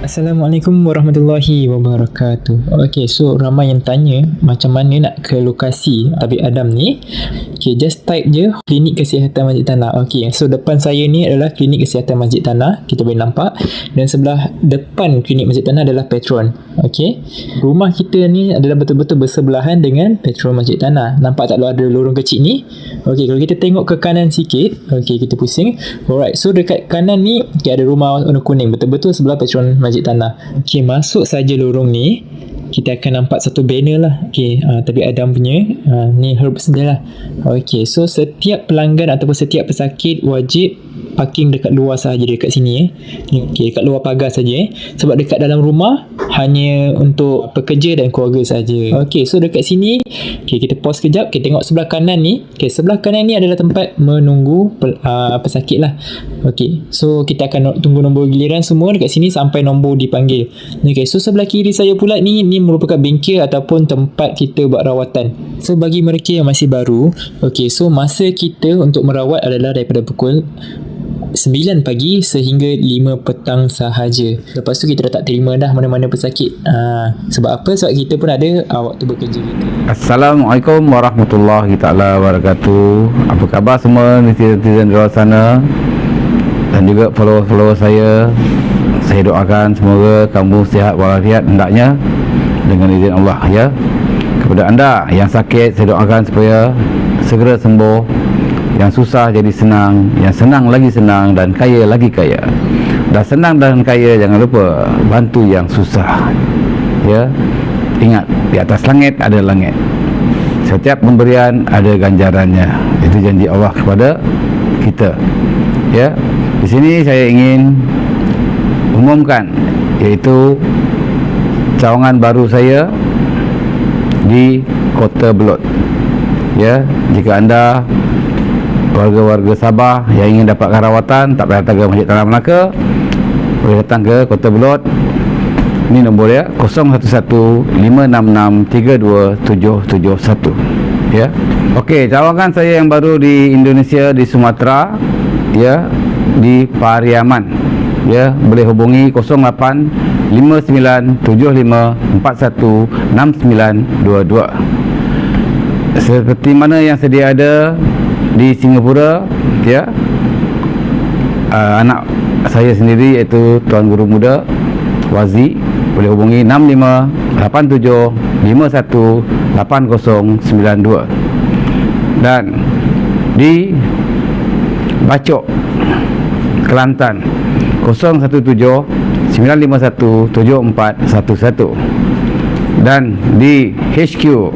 Assalamualaikum warahmatullahi wabarakatuh. Okay, so ramai yang tanya macam mana nak ke lokasi Tabib Adam ni. Okay, just type je Klinik Kesihatan Masjid Tanah. Okay, so depan saya ni adalah Klinik Kesihatan Masjid Tanah. Kita boleh nampak. Dan sebelah depan Klinik Masjid Tanah adalah Petron. Okay, rumah kita ni adalah betul-betul bersebelahan dengan Petron Masjid Tanah. Nampak tak ada lorong kecil ni? Okay, kalau kita tengok ke kanan sikit. Okay, kita pusing. Alright, so dekat kanan ni okay, ada rumah warna kuning. Betul-betul sebelah Petron Masjid Tanah. Okey, masuk saja lorong ni, kita akan nampak satu banner lah. Okey, Tabib Adam punya. Ni herbs dia lah. Okey, so setiap pelanggan ataupun setiap pesakit wajib parking dekat luar sahaja, dekat sini Okey, dekat luar pagar saja sebab dekat dalam rumah hanya untuk pekerja dan keluarga saja. Okey, so dekat sini okey, kita pause kejap. Kita tengok sebelah kanan ni. Okey, sebelah kanan ni adalah tempat menunggu pesakit lah. Okey, so kita akan tunggu nombor giliran semua dekat sini sampai nombor dipanggil. Okey, so sebelah kiri saya pula ni merupakan bengkel ataupun tempat kita buat rawatan. So bagi mereka yang masih baru, okey, so masa kita untuk merawat adalah daripada pukul 9 pagi sehingga 5 petang sahaja. Lepas tu kita dah tak terima dah mana-mana pesakit. Sebab apa? Sebab kita pun ada waktu bekerja kita. Assalamualaikum warahmatullahi taala wabarakatuh. Apa khabar semua netizen di luar sana dan juga follower-follower saya. Saya doakan semoga kamu sihat walafiat hendaknya dengan izin Allah ya. Kepada anda yang sakit, saya doakan supaya segera sembuh. Yang susah jadi senang, yang senang lagi senang, dan kaya lagi kaya. Dah senang dan kaya, jangan lupa bantu yang susah ya. Ingat, di atas langit ada langit. Setiap pemberian ada ganjarannya. Itu janji Allah kepada kita ya. Di sini saya ingin umumkan, iaitu cawangan baru saya di Kota Belud ya. Jika anda warga-warga Sabah yang ingin dapatkan rawatan, tak payah datang ke Masjid Tanah Melaka, boleh datang ke Kota Belud. Ini nombor dia 0115663271 ya. Okey, cawangan saya yang baru di Indonesia, di Sumatera ya, di Pariaman ya. Boleh hubungi 085975416922. Seperti mana yang sedia ada di Singapura ya. Anak saya sendiri iaitu Tuan Guru Muda Wazi, boleh hubungi 6587518092. Dan di Bacok, Kelantan 0179517411. Dan di HQ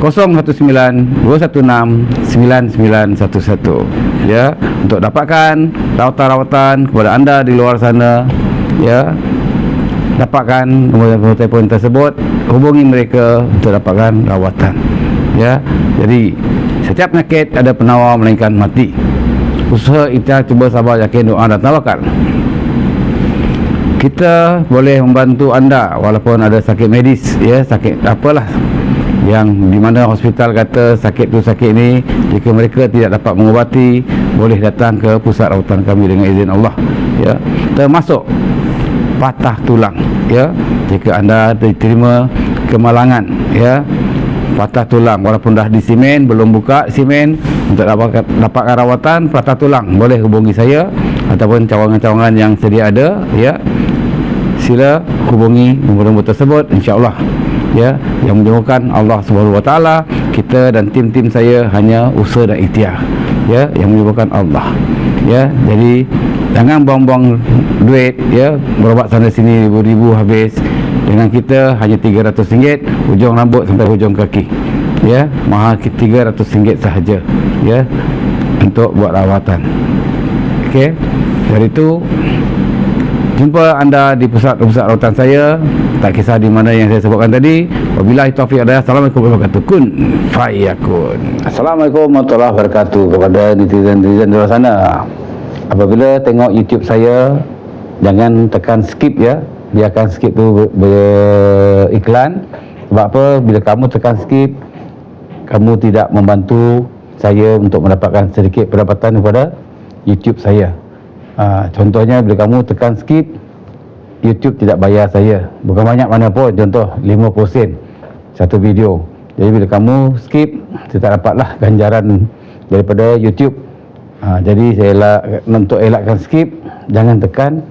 0192169911 ya. Untuk dapatkan rawatan-rawatan kepada anda di luar sana ya, dapatkan nombor telefon tersebut, hubungi mereka untuk dapatkan rawatan ya. Jadi setiap penyakit ada penawar melainkan mati. Usaha kita cuba sabar, yakin, doa dan tawakal. Kita boleh membantu anda walaupun ada sakit medis ya, sakit apalah yang di mana hospital kata sakit tu sakit ni, jika mereka tidak dapat mengubati, boleh datang ke pusat rawatan kami dengan izin Allah ya. Termasuk patah tulang ya. Jika anda diterima kemalangan ya, patah tulang walaupun dah di simen, belum buka simen, untuk dapatkan rawatan patah tulang, boleh hubungi saya ataupun cawangan-cawangan yang sedia ada ya. Sila hubungi nombor-nombor tersebut, insya-Allah ya, yang menyembuhkan Allah Subhanahu Wa Taala. Kita dan tim-tim saya hanya usaha dan ikhtiar ya, yang menyembuhkan Allah ya. Jadi jangan buang-buang duit ya, berobat sana sini ribu-ribu habis. Dengan kita hanya RM300 hujung rambut sampai hujung kaki ya, mahal RM300 sahaja ya untuk buat rawatan. Okey, dari itu jumpa anda di pusat-pusat rawatan saya, tak kisah di mana yang saya sebutkan tadi. Wabillahi taufiq hidayah. Assalamualaikum warahmatullahi wabarakatuh. Kun fayakun. Assalamualaikum warahmatullahi wabarakatuh kepada netizen-netizen di luar sana. Apabila tengok YouTube saya, jangan tekan skip ya. Biarkan skip tu beriklan. Sebab apa? Bila kamu tekan skip, kamu tidak membantu saya untuk mendapatkan sedikit pendapatan kepada YouTube saya Contohnya bila kamu tekan skip, YouTube tidak bayar saya. Bukan banyak mana pun, contoh 50 sen satu video. Jadi bila kamu skip, saya tak dapatlah ganjaran daripada YouTube. Jadi saya untuk elakkan skip, jangan tekan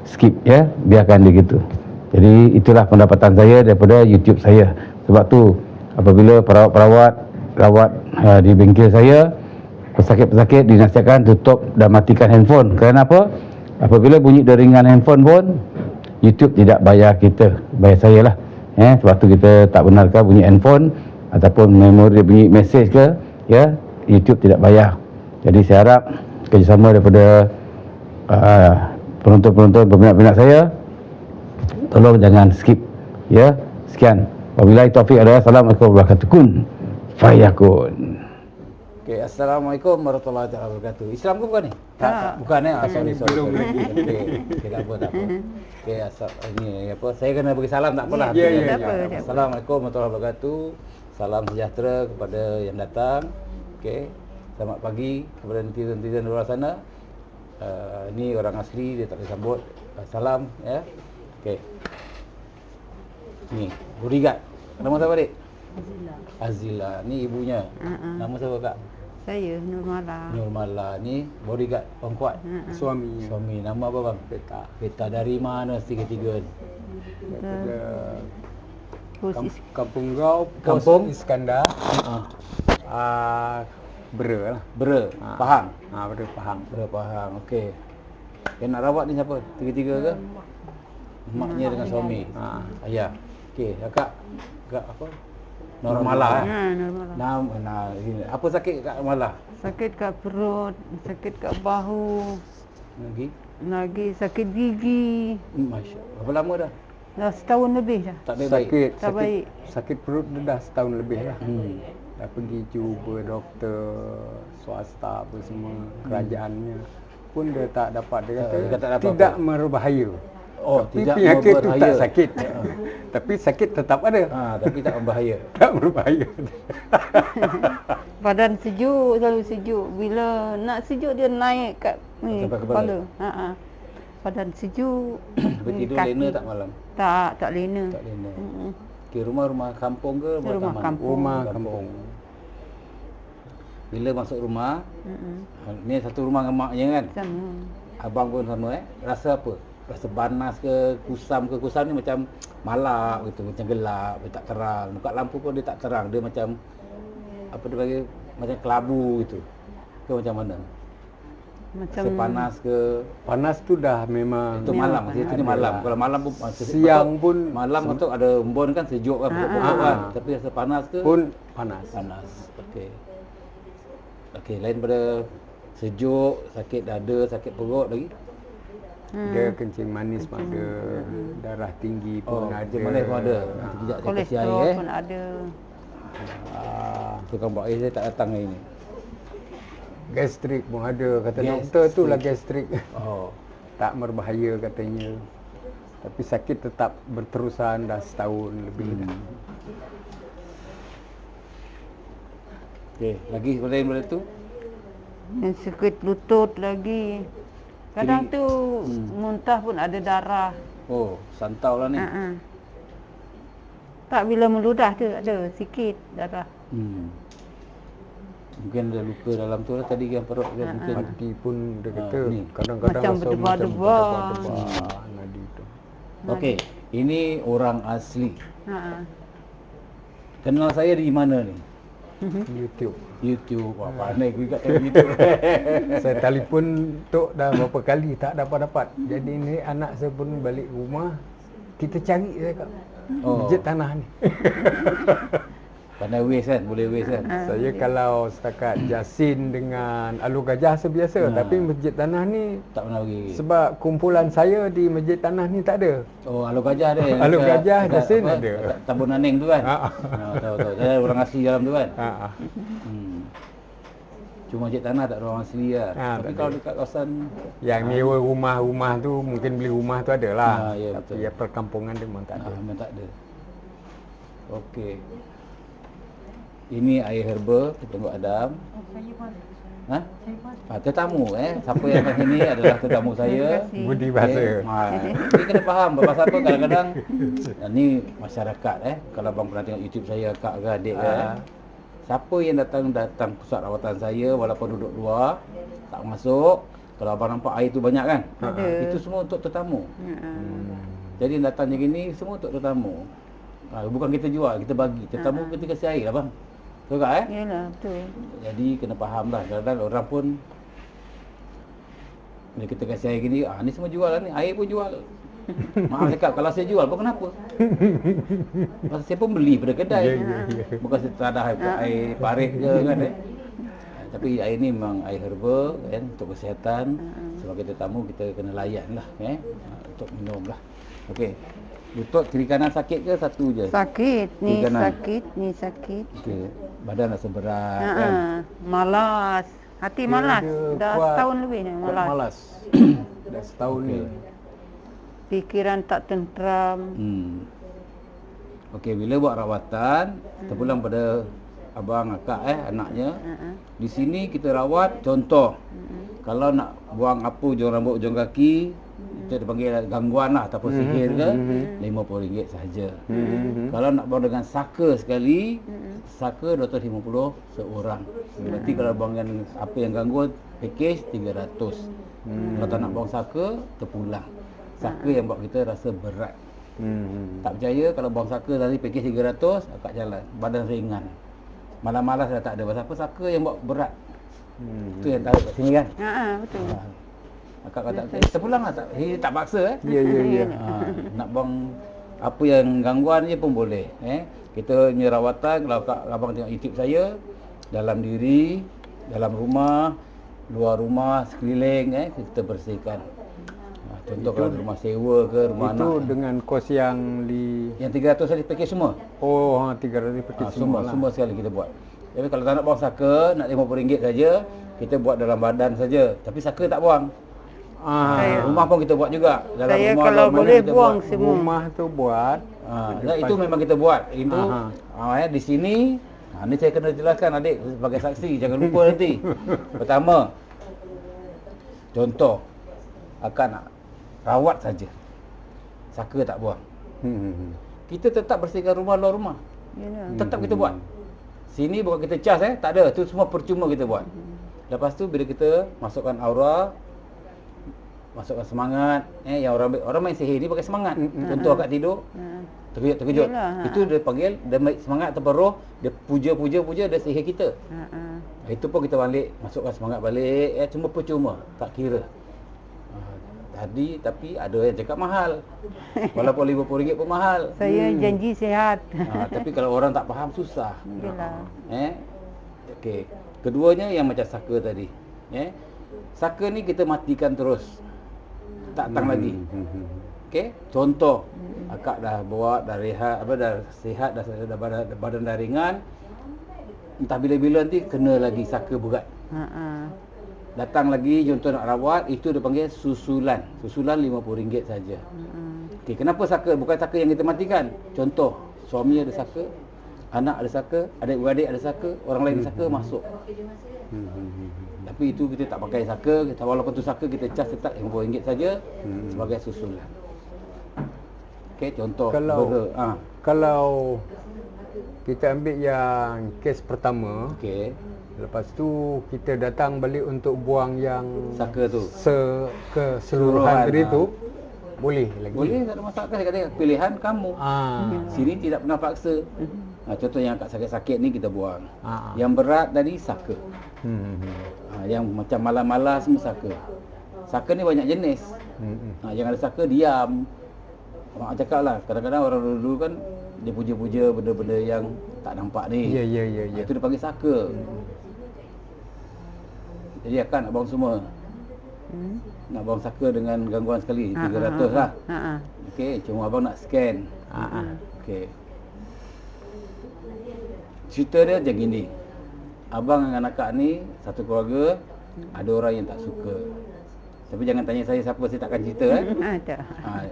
skip ya, biarkan dia gitu. Jadi itulah pendapatan saya daripada YouTube saya. Sebab tu apabila perawat-perawat rawat di bengkel saya, pesakit-pesakit dinasihatkan tutup dan matikan handphone. Kerana apa? Apabila bunyi deringan handphone pun, YouTube tidak bayar kita, bayar saya lah. Sebab tu kita tak benarkan bunyi handphone ataupun memori bunyi mesej ke, ya, YouTube tidak bayar. Jadi saya harap kerjasama daripada penonton-penonton, peminat-peminat saya, tolong jangan skip ya. Sekian, wabillahi taufiq. Assalamualaikum warahmatullahi wabarakatuh. Kun fayakun. Okay, Assalamualaikum warahmatullahi wabarakatuh. Islam ke bukan ni? Tak, bukan ya. Sorry. Okey, tak apa. Okey, ini apa? Saya kena bagi salam tak apalah. Ya. Assalamualaikum warahmatullahi wabarakatuh. Salam sejahtera kepada yang datang. Okey. Selamat pagi kepada netizen-netizen di luar sana. Ni orang asli, dia tak boleh sambut. Salam ya. Okey. Ni, bodyguard. Nama siapa adik? Azila. Ni ibunya. Nama siapa kak? Saya Nurmala. Nurmala. Ni bodyguard orang kuat. Suami. Nama apa bang? Peta dari mana tiga-tiga ni? Kampung Gau, Kampung Iskandar. Bera lah. Bera. Pahang. Bera Pahang. Bera Pahang. Okey. Yang nak rawat ni siapa? Tiga-tiga ke? Maknya dengan suami. Ayah. Okey, kakak apa? Nurmala. Nurmala. Apa sakit kat Nurmala? Sakit kat perut, sakit kat bahu, lagi sakit gigi. Masya. Berapa lama dah? Dah setahun lebih dah. Tak baik. Tak baik. Sakit perut dia dah setahun lebih lah. Dah pergi cuba doktor swasta apa semua, kerajaannya pun dia tak dapat. Dia kata tidak berbahaya. Tidak penyakit tu berbahaya. tak sakit. Tapi sakit tetap ada. Tapi tak berbahaya. Tak berbahaya. Badan sejuk, selalu sejuk. Bila nak sejuk dia naik kat ni Sampai kepala. Badan sejuk. Tidur lena tak malam? Tak lena. Tak lena. Okey, rumah kampung ke Rumah taman? kampung. Rumah kampung. Bila masuk rumah, ni satu rumah dengan maknya kan? Sama. Abang pun sama rasa apa? Rasa panas ke, kusam ke? Kusam ni macam malap gitu, macam gelap, dia tak terang. Buka lampu pun dia tak terang, dia macam apa dia panggil, macam kelabu gitu. Ke macam mana? Macam rasa panas ke? Panas tu dah memang Itu malam, itu ni malam. Kalau malam pun siang pun malam tu ada embun kan, sejuk kan, pokok-pokok kan. Tapi rasa panas ke? Pun panas. Okey, lain pada sejuk, sakit dada, sakit perut lagi. Dia kencing manis pun ada, darah tinggi pun ada. Kencing manis pun ada. Sekejap saya kasih air kolesterol pun ada. Tukang buat air saya tak datang hari ni. Gastrik pun ada, kata doktor tu lah gastrik. Tak berbahaya katanya. Tapi sakit tetap berterusan dah setahun lebih dah. Okey, lagi selain daripada tu? Yang sakit lutut lagi. Kadang tu muntah pun ada darah. Santau lah ni. Tak, bila meludah tu ada sikit darah. Mungkin ada luka dalam tu lah tadi yang perut dia mungkin. Hati pun dia kata kadang-kadang Macam rasa berdebar-debar. nadi tu. Okey, ini orang asli. Kenal saya di mana ni? YouTube. Wah, pandai aku kat YouTube. Saya telefon Tok dah berapa kali tak dapat. Jadi ni anak saya pun balik rumah, kita cari saya kat masjid tanah ni. Pandai waste kan, boleh waste kan. Saya kalau setakat Jasin dengan Alur Gajah sebiasa, tapi masjid tanah ni tak pernah pergi. sebab kumpulan saya di masjid tanah ni tak ada. Alur Gajah ada. Alur Gajah, Jasin ada. Tabun Naning tu kan. Tahu. Saya orang asli dalam tu kan. Cuma masjid tanah tak ada orang asli lah. Tapi kalau dekat kawasan yang nyewa rumah tu mungkin beli rumah tu ada lah. Ya, tapi ya perkampungan dia memang tak ada. Memang tak ada. Okey. Ini air herba, Tengok Adam. Ha? Tetamu siapa yang kat sini adalah tetamu saya. Budi bahasa. Jadi kena faham pasal apa kadang-kadang ni masyarakat kalau abang pernah tengok YouTube saya kak ke adik siapa yang datang pusat rawatan saya walaupun duduk luar tak masuk, kalau abang nampak air tu banyak kan? Itu semua untuk tetamu. Jadi datang macam gini semua untuk tetamu. Bukan kita jual, kita bagi. Tetamu kita kasih air lah bang. Betul tak Yalah, betul. Jadi kena faham lah. Kadang-kadang orang pun bila kita kasih air gini, ni semua jual lah ni. Air pun jual. Maaf cakap, kalau saya jual pun kenapa? Pasal saya pun beli pada kedai. Bukan saya tak ada air parit je kan tapi air ni memang air herba kan, untuk kesihatan. Sebagai tetamu kita kena layan lah untuk minum lah. Okey. Lutut kiri kanan sakit ke satu je? Sakit, ni Kiri kanan. sakit, ni sakit. Okey. Badan rasa berat kan. Malas. Hati Dia malas. ada Dah kuat- setahun lebih ni Kuat malas. malas. Dah setahun ni. Fikiran tak tentram. Okey, bila buat rawatan, terpulang pada abang, akak anaknya. Di sini kita rawat contoh. Kalau nak buang apa ujung rambut, ujung kaki, kita dipanggil gangguan lah ataupun sihir ke, RM50 sahaja. Kalau nak buang dengan saka sekali, saka RM250 seorang. Berarti kalau buang dengan apa yang gangguan, package RM300. Kalau tak nak buang saka, terpulang. Saka yang buat kita rasa berat. Tak percaya kalau buang saka tadi package RM300, akak jalan, badan ringan. Malas-malas dah tak ada. Pasal apa saka yang buat berat. Itu yang tarik kat sini kan. Betul. Akak kata terpulang lah, tak paksa Ya. nak buang apa yang gangguan je pun boleh Kita punya rawatan, kalau abang tengok YouTube saya, dalam diri, dalam rumah, luar rumah, sekeliling kita bersihkan. Contoh kalau rumah sewa ke, rumah Itu anak. dengan kos yang Yang 300 tadi package semua. 300 paket Semua sekali kita buat. Tapi kalau tak nak buang saka, nak RM50 saja, kita buat dalam badan saja. Tapi saka tak buang. Rumah pun kita buat juga. Dalam Saya rumah, kalau luar mana boleh kita buang buat. semua. Rumah tu buat. Itu memang kita buat. Itu di sini. Ni saya kena jelaskan adik sebagai saksi, jangan lupa nanti. Pertama, contoh akak nak rawat saja, saka tak buang. Kita tetap bersihkan rumah, luar rumah. Tetap kita buat. Sini bukan kita cas tak ada. Itu semua percuma kita buat. Lepas tu bila kita masukkan aura, masukkan semangat, yang orang main sihir ni pakai semangat. Contoh akak tidur, terkejut. Itu dia panggil, dia semangat ataupun roh, dia puja, dia sihir kita. Itu pun kita balik, masukkan semangat balik, cuma percuma, tak kira. Tapi ada yang cakap mahal. Walaupun RM50 pun mahal. Saya janji sihat. Tapi kalau orang tak faham susah. Yalah. Okey. Keduanya yang macam saka tadi. Saka ni kita matikan terus. Tak tang lagi. Okey, contoh akak dah buat, dah rehat, dah sihat, dah badan dah ringan. Entah bila-bila nanti kena lagi saka berat. Datang lagi contoh nak rawat, itu dia panggil susulan. Susulan RM50 saja. Okey, kenapa saka? Bukan saka yang kita matikan. Contoh, suami ada saka, anak ada saka, adik-beradik ada saka, orang lain ada saka masuk. Tapi itu kita tak pakai saka, walaupun tu saka kita cas tetap RM50 saja sebagai susulan. Okey, contoh Kalau kita ambil yang kes pertama, okey, lepas tu kita datang balik untuk buang yang saka tu. Keseluruhan tadi tu, boleh lagi. Boleh, tak ada masalah. Saya kata pilihan kamu. Sini tidak pernah paksa. Contoh yang kat sakit-sakit ni kita buang. Yang berat tadi saka. Yang macam malas-malas semua saka. Saka ni banyak jenis. Yang ada saka diam. Mak cakap lah, kadang-kadang orang dulu kan dia puja-puja benda-benda yang tak nampak ni. Ya. Itu dia panggil saka. Jadi akan nak buang semua. Nak buang saka dengan gangguan sekali 300 lah. Okey, cuma abang nak scan. Okey. Cerita dia macam gini. Abang dengan akak ni satu keluarga, ada orang yang tak suka. Tapi jangan tanya saya siapa, saya takkan cerita Tak.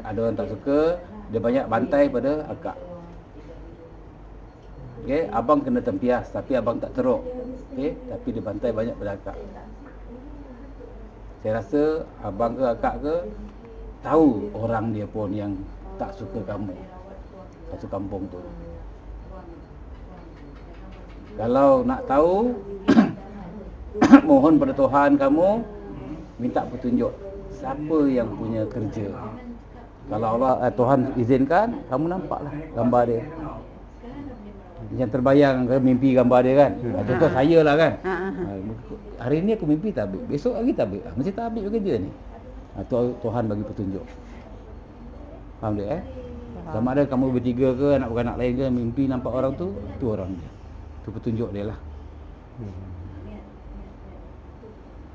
Ada orang tak suka, dia banyak bantai pada akak. Okey, abang kena tempias tapi abang tak teruk. Okey, tapi dibantai banyak pada akak. Saya rasa abang ke akak ke tahu orang dia pun yang tak suka kamu. Satu kampung tu. Kalau nak tahu mohon pada Tuhan kamu minta petunjuk siapa yang punya kerja. Kalau Allah Tuhan izinkan, kamu nampaklah gambar dia. Yang terbayang ke mimpi gambar dia kan. Contoh saya lah kan. Hari ni aku mimpi tabik, besok lagi tabik. Mesti tabik kerja ni. Tuhan bagi petunjuk. Faham tak Sama ada kamu bertiga ke, anak beranak lain ke, mimpi nampak orang tu orang dia. Tu petunjuk dia lah.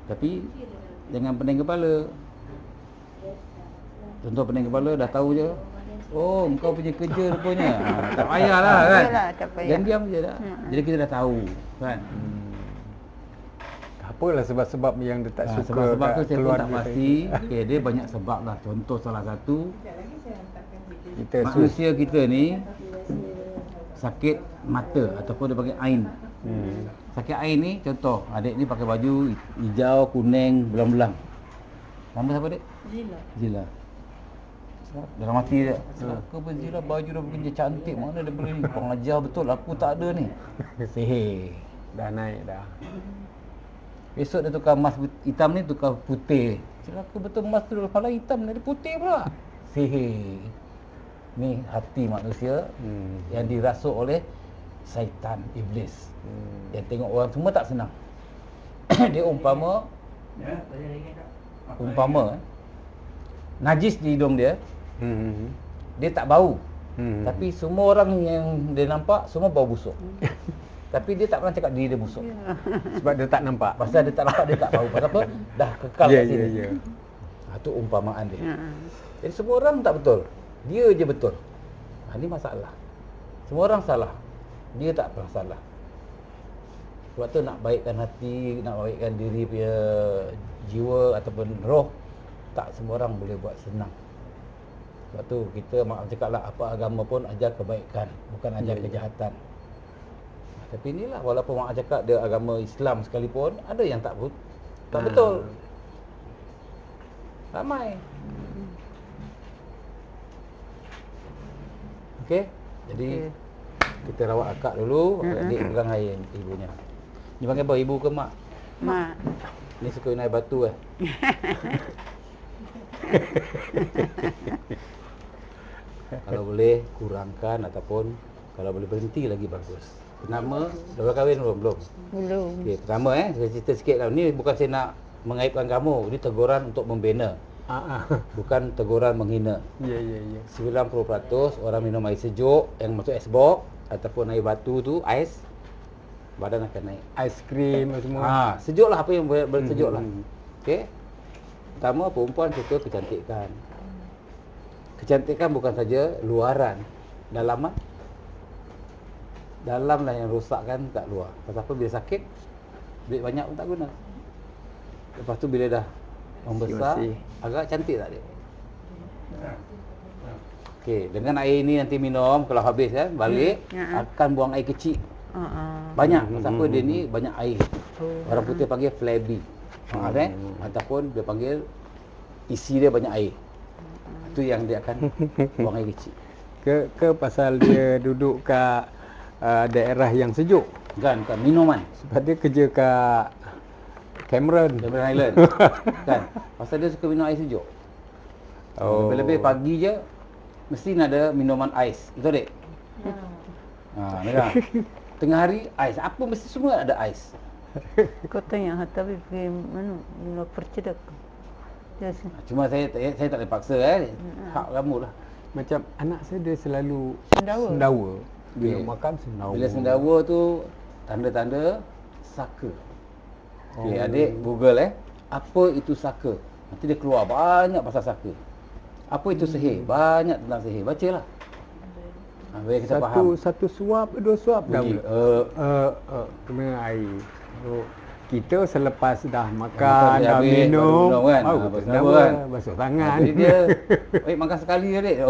Tapi jangan pening kepala. Contoh pening kepala dah tahu je. Oh, kau punya kerja rupanya. Tak payahlah kan. Tak payah. Jangan diam je dah. Jadi kita dah tahu kan. Apalah sebab-sebab yang dia tak suka. Sebab-sebab tu kat saya pun keluarga tak pasti. Okay, dia banyak sebab lah. Contoh salah satu, kita manusia kita ni sakit mata ataupun dia panggil ain. Sakit ain ni contoh, adik ni pakai baju hijau, kuning, belang-belang. Nama siapa dek? Zila. Dalam hati dia, aku pun Zila baju dah bekerja cantik, mana dia beli ni? Pengajar betul, aku tak ada ni. Sihir. dah naik dah. Besok dia tukar emas hitam ni tukar putih. Celaka betul emas tu kalau hitam jadi putih pula. Sihir. Ni hati manusia yang dirasuk oleh syaitan, iblis. Yang tengok orang semua tak senang. Dia umpama najis di hidung dia. Dia tak bau. Tapi semua orang yang dia nampak semua bau busuk. Tapi dia tak pernah cakap diri dia busuk. Sebab dia tak nampak. Pasal dia tak nampak, dia tak bau. Pasal apa? Dah kekal kat sini. Itu umpamaan dia. Jadi semua orang tak betul. Dia je betul. Ini masalah. Semua orang salah. Dia tak pernah salah. Sebab tu nak baikkan hati, nak baikkan diri punya jiwa ataupun roh, tak semua orang boleh buat senang. Sebab tu kita maaf cakaplah, apa agama pun ajar kebaikan, bukan ajar kejahatan. Tapi inilah, walaupun mak cakap dia agama Islam sekalipun, ada yang tak betul. Ramai. Okey, jadi kita rawat akak dulu, adik pegang air ibunya. Ni panggil apa? Ibu ke mak? Mak. Ni suka naik batu Kalau boleh kurangkan ataupun kalau boleh berhenti lagi bagus. Pertama, dah berkahwin belum? Belum. Okey, pertama saya cerita sikit lah. Ni bukan saya nak mengaibkan kamu, ini teguran untuk membina. Bukan teguran menghina. Ya. 90% orang minum air sejuk yang masuk esbok ataupun air batu tu, ais, badan akan naik. Aiskrim semua. Sejuk lah, apa yang boleh sejuk lah. Okey. Pertama, perempuan suka kecantikan. Kecantikan bukan saja luaran, dalaman. Dalam lah yang rosakkan, tak luar. Pasal apa, bila sakit, duit banyak pun tak guna. Lepas tu bila dah membesar, agak cantik tak dia? Okey, dengan air ni nanti minum, kalau habis kan, balik, akan buang air kecil. Banyak, pasal apa dia ni banyak air. Orang putih panggil flabby. Ataupun dia panggil isi dia banyak air. Itu yang dia akan buang air kecil. Ke pasal dia duduk kat daerah yang sejuk. Kan minuman. Sebab dia kerja kat Cameron Island. Kan? Pasal dia suka minum air sejuk. Lebih-lebih pagi je mesti ada minuman ais. Betul dek? Mereka. Tengah hari ais. Apa mesti semua ada ais. Kau tanya tapi pergi mana? Nak percedak. Cuma saya tak boleh paksa hak kamu lah. Macam anak saya dia selalu Sendawa. Dia makan sendawa. Bila sendawa tu tanda-tanda saka. Okey, adik Google apa itu saka? Nanti dia keluar banyak pasal saka. Apa itu sihir? Banyak tentang sihir. Bacalah. Biar kita faham. Satu suap, dua suap dah. Kena air. Kita selepas dah makan, dah minum kan. Basuh tangan. Jadi dia makan sekali adik.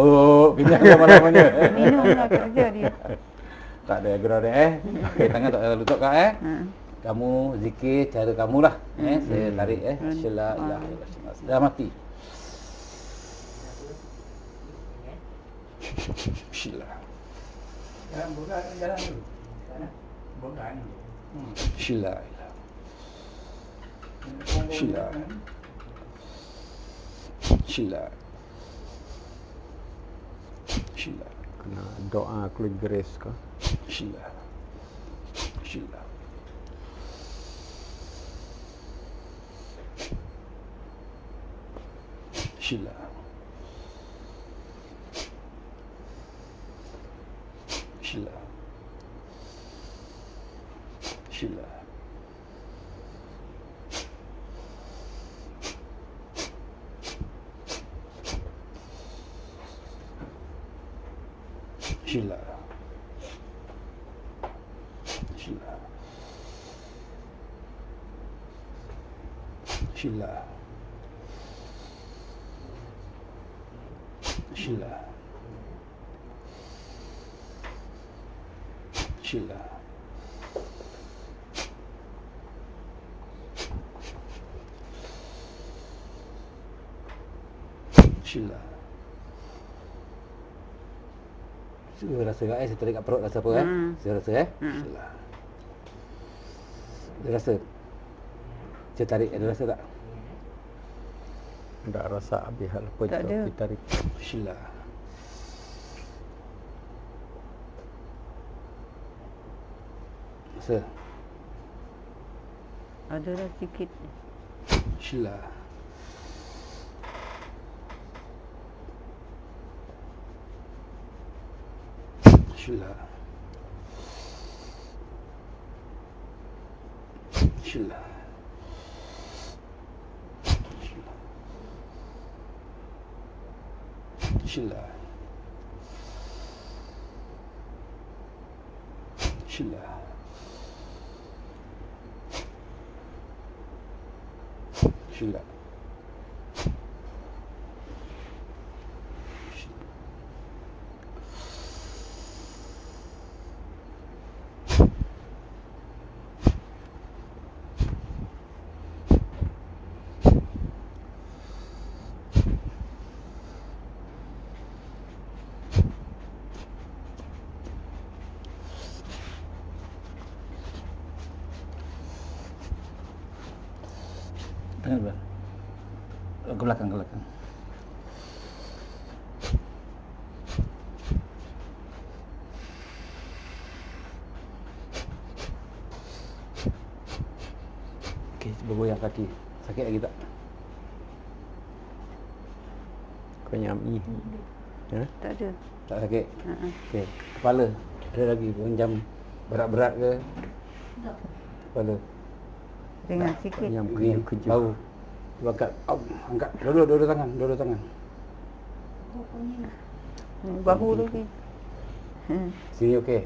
Kita malam-malamnya. Minumlah kerja dia. Tak ada gerak Okey, tangan tak ada lutut kak Kamu zikir cara kamulah Saya tarik Syala ilaha illallah. Dah mati. Syala. Jangan buka jalan dulu. Buka ni. Syala. Syala. Syala. Syala. Kena doa keluar grace ke? Syala. Syala. Syala. Syala. Syala. Syala. Syala. Syala. Syala. Syala. Syala. Saya rasa kat saya tarik kat perut rasa apa Saya rasa Syala. Dia rasa. Saya tarik ada rasa tak? Tak rasa habis hal apa Tak ada. kita tarik. Syala. Rasa. Ada dah sikit. Syala. Syala. Syala. Syala. Syala. Syala. Tangan belah. Ke belakang, ke belakang. Okey, cuba goyang kaki. Sakit lagi tak? Kau nyami. Ya? Tak ada. Tak sakit? Ha-ha. Okey. Kepala. Ada lagi jam berat-berat ke? Kepala. Ringan sikit. Yang Ni kerja. bau. Cuba angkat. Angkat. Dua-dua tangan. Dua-dua tangan. Bahu lagi. Sini okey.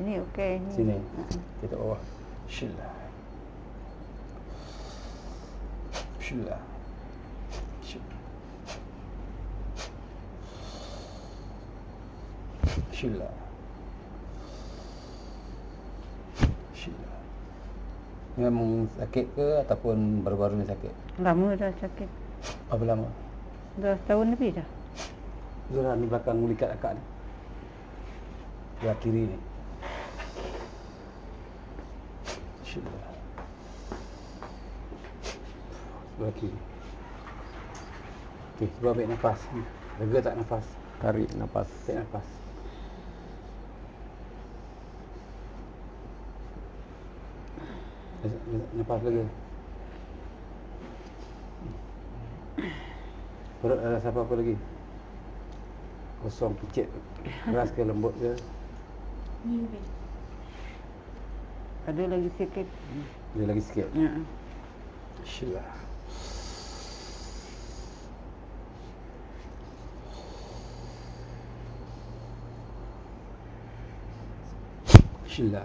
Ini okey. Ni. Sini. Ha. Kita bawah. Syala. Syala. Syala. Syala. Memang sakit ke ataupun baru-baru ni sakit? Lama dah sakit. Berapa lama? Dah setahun lebih dah. Zura ni belakang mulikat akak ni. Belah kiri ni. Syala. Sebelah kiri. Okey, cuba ambil nafas. Lega tak nafas? Tarik nafas. Tarik nafas. Nafas lega. Perut ada rasa apa lagi? Kosong, picit. Keras ke lembut ke? Ada lagi sikit. Ada lagi sikit. Ya. Syala. Syala.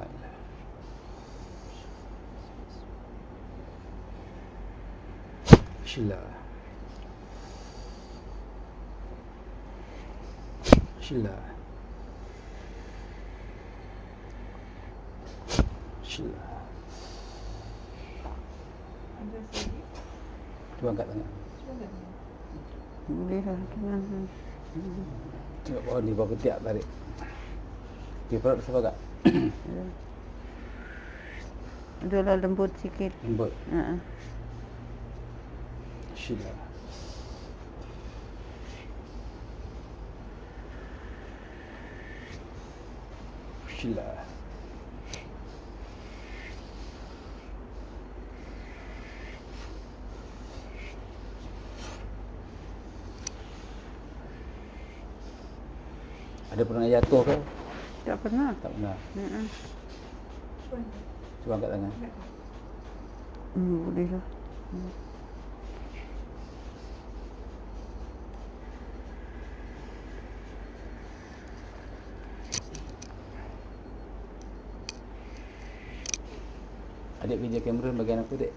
Syala. Syala. Bismillah. Cuba angkat tangan. Boleh lah. Tenang. Tengok bawah ni, bawah ketiak tarik. Okey, perut rasa agak Adalah lembut sikit. lembut. Ha. Bismillah. Bismillah. Ada pernah jatuh ke? Tak pernah. Tak pernah. Ha. Cuba angkat tangan. Boleh lah. Adik kerja kamera bagian apa, Dek?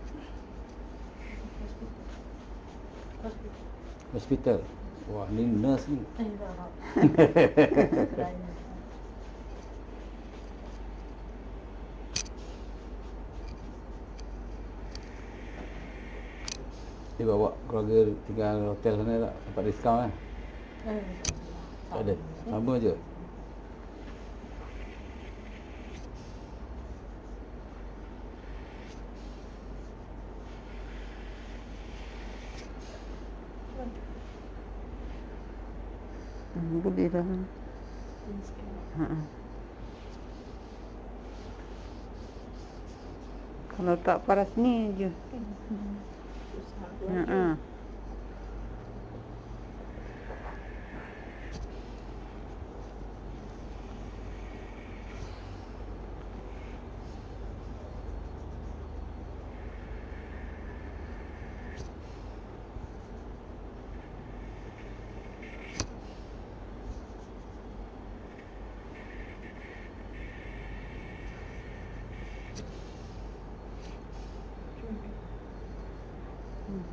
Hospital. Wah, ni nurse ni. Dia bawa keluarga tinggal hotel sana tak? Dapat diskaun kan? Tak ada. Sama je. Boleh lah. Ha. Kalau tak paras ni je. Ha.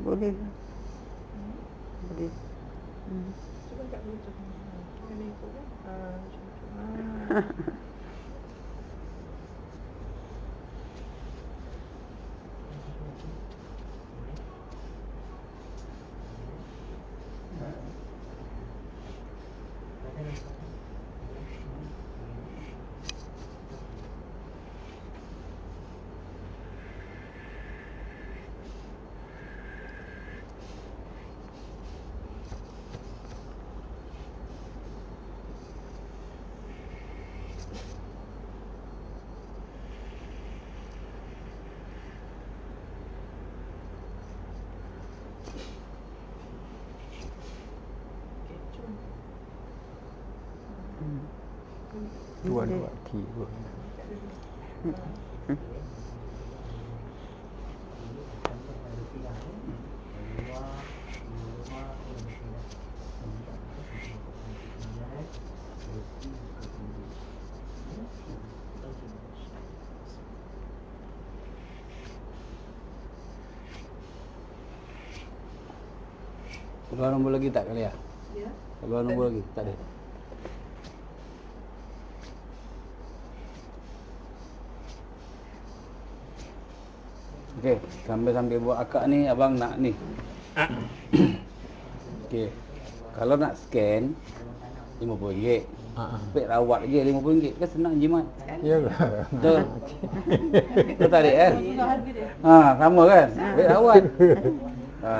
Boleh lah. Boleh. Cuba tak lucu. Kena ikut kan? Cuba. Dua tiga. Keluar nombor lagi tak kali ya? Ya. Keluar nombor lagi? Tak ada. Okey, sambil buat akak ni, abang nak ni. Okey. Kalau nak scan RM50. Pek rawat je RM50. Kan senang jimat. Ya ke? Betul. Betul tak, Dek, kan? Sama kan? Pek rawat.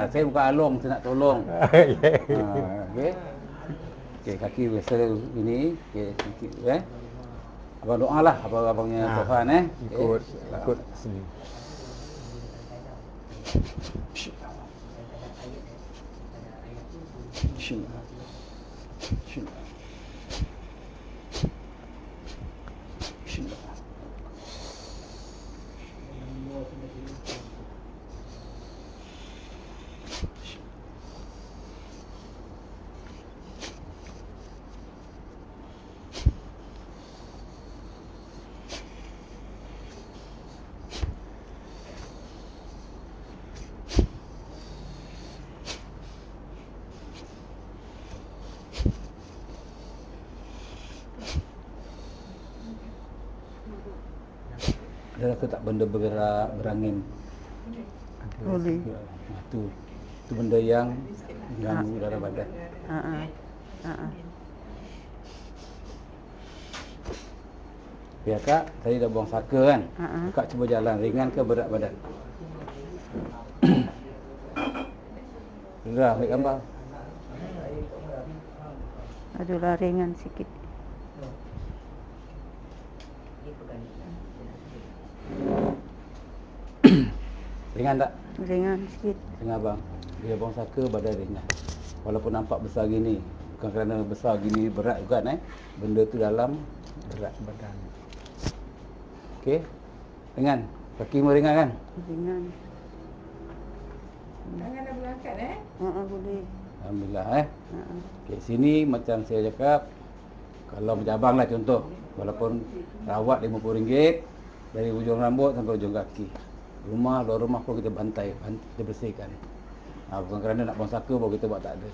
Saya bukan along, saya nak tolong. Okey. Okey, kaki biasa ini. Okey, kaki abang doalah abang-abangnya Tuhan Ikut sini. Bismillah. Bismillah. Bismillah. Bismillah. Ada rasa tak benda bergerak, berangin? Boleh. Itu benda yang mengganggu dalam badan. Ya kak, saya dah buang saka kan. Kak cuba jalan, ringan ke berat badan? Sudah, ambil gambar. Adalah ringan sikit. Ringan tak? Ringan sikit. Ringan bang. Bila buang saka, badan ringan. Walaupun nampak besar gini, bukan kerana besar gini berat bukan benda tu dalam berat badan. Okey. Ringan. Kaki mu ringan kan? Ringan. Tangan dah boleh angkat Boleh. Alhamdulillah Okey, sini macam saya cakap, kalau macam abang lah contoh, walaupun rawat RM50 dari ujung rambut sampai ujung kaki. Rumah, luar rumah pun kita bantai, kita bersihkan. Bukan kerana nak buang saka baru kita buat, tak ada.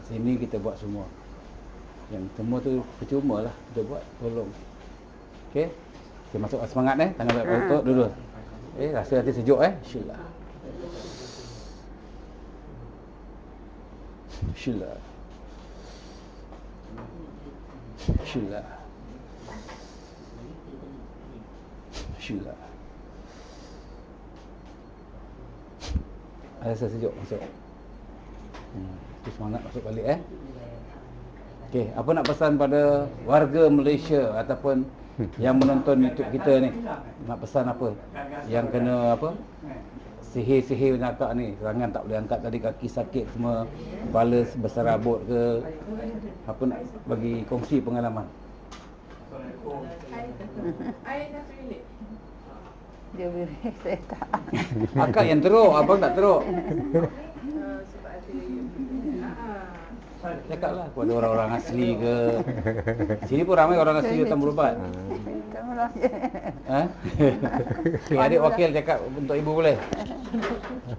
Sini kita buat semua. Yang semua tu percuma lah kita buat, tolong. Okey. Kita masuk semangat tangan baik otot dulu. Rasa hati sejuk Bismillah. Bismillah. Bismillah. Bismillah. Rasa sejuk masuk. Tu semangat masuk balik Okey, apa nak pesan pada warga Malaysia ataupun yang menonton YouTube kita ni? Nak pesan apa? Yang kena apa? Sihir-sihir nakak ni, serangan tak boleh angkat tadi, kaki sakit semua, kepala besar rabut ke, apa nak bagi kongsi pengalaman? Air dah pilih. Dia boleh, saya tak. Akak yang teruk, abang tak teruk. Sebab ada Cakaplah kepada orang-orang asli ke. Sini pun ramai orang asli datang berubat. Adik wakil cakap untuk ibu boleh?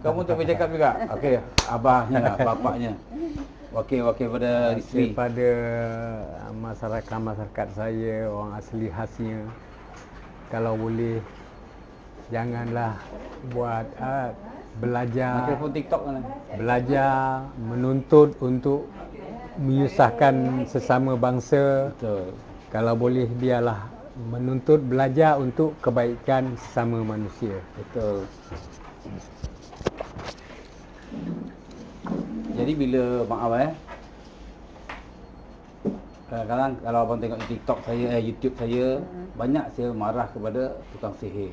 Kamu untuk bercakap juga? Okey, abahnya lah, bapaknya. Wakil-wakil pada isteri. Daripada masyarakat saya, orang asli khasnya, kalau boleh janganlah buat belajar. Telefon TikTok kan? Belajar menuntut untuk menyusahkan sesama bangsa. Betul. Kalau boleh biarlah menuntut belajar untuk kebaikan sesama manusia. Betul. Jadi bila maaf kadang-kadang kalau abang tengok TikTok saya, YouTube saya, banyak saya marah kepada tukang sihir.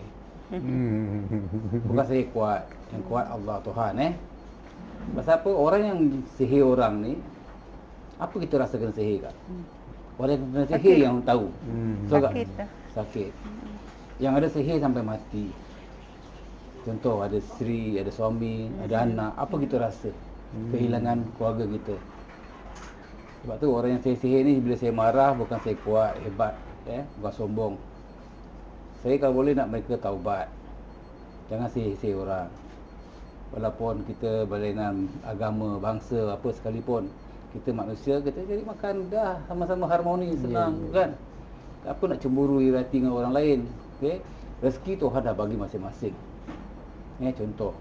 Bukan saya kuat, yang kuat Allah Tuhan Pasal apa? Orang yang sihir orang ni, apa kita rasa kena sihir kat? Orang yang kena sihir yang tahu. Sakit dah. Sakit. Yang ada sihir sampai mati. Contoh ada isteri, ada suami, ada anak, apa kita rasa? Kehilangan keluarga kita. Sebab tu orang yang sihir ni, bila saya marah, bukan saya kuat, hebat, bukan sombong. Saya kalau boleh nak mereka taubat. Jangan sihir-sihir orang. Walaupun kita berlainan agama, bangsa, apa sekalipun, kita manusia, kita jadi makan dah sama-sama harmoni, senang, kan? Apa nak cemburu iri hati dengan orang lain? Okay? Rezeki Tuhan dah bagi masing-masing. Contoh,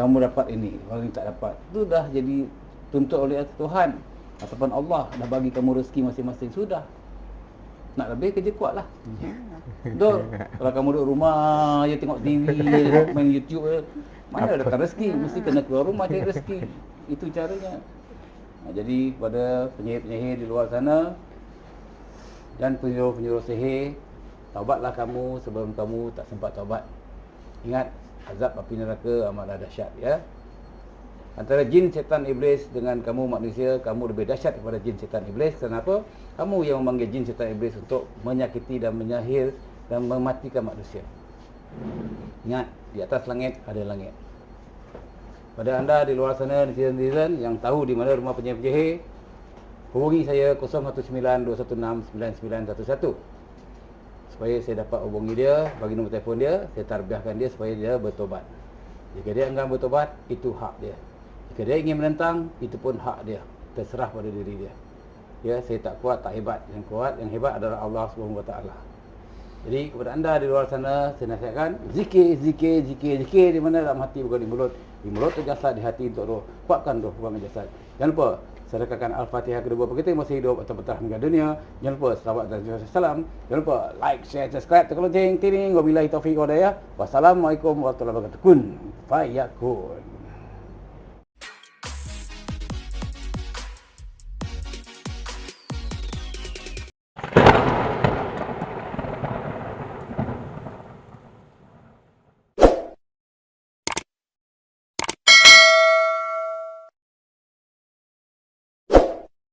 kamu dapat ini, orang ni tak dapat. Itu dah jadi tuntut oleh Tuhan ataupun Allah dah bagi kamu rezeki masing-masing. Sudah. Nak lebih, kerja kuat lah. Betul. Kalau kamu duduk rumah je tengok TV, main YouTube, mana datang rezeki? Mesti kena keluar rumah cari rezeki. Itu caranya. Jadi pada penyihir-penyihir di luar sana dan penyuruh-penyuruh sihir, taubatlah kamu sebelum kamu tak sempat taubat. Ingat, azab api neraka amatlah dahsyat Antara jin, setan, iblis dengan kamu manusia, kamu lebih dahsyat daripada jin, setan, iblis. Kenapa? Kamu yang memanggil jin, setan, iblis untuk menyakiti dan menyihir dan mematikan manusia. Ingat, di atas langit ada langit. Pada anda di luar sana, netizen yang tahu di mana rumah penyihir-penyihir, hubungi saya 0192169911 supaya saya dapat hubungi dia, bagi nombor telefon dia, saya tarbiahkan dia supaya dia bertobat. Jika dia enggan bertobat, itu hak dia. Jika dia ingin menentang, itu pun hak dia. Terserah pada diri dia. Saya tak kuat, tak hebat. Yang kuat, yang hebat adalah Allah SWT. Jadi kepada anda di luar sana, saya nasihatkan zikir di mana dalam hati bukan di mulut. Di mulut tu jasad, di hati untuk roh. Kuatkan roh bukan jasad. Jangan lupa sedekahkan Al-Fatihah kedua bagi kita yang masih hidup atau bertahan meninggal dunia. Jangan lupa selawat dan salam. Jangan lupa like, share, subscribe, tekan lonceng, tiring. Wabillahi taufiq wal hidayah. Wassalamualaikum warahmatullahi wabarakatuh. Kun fayakun.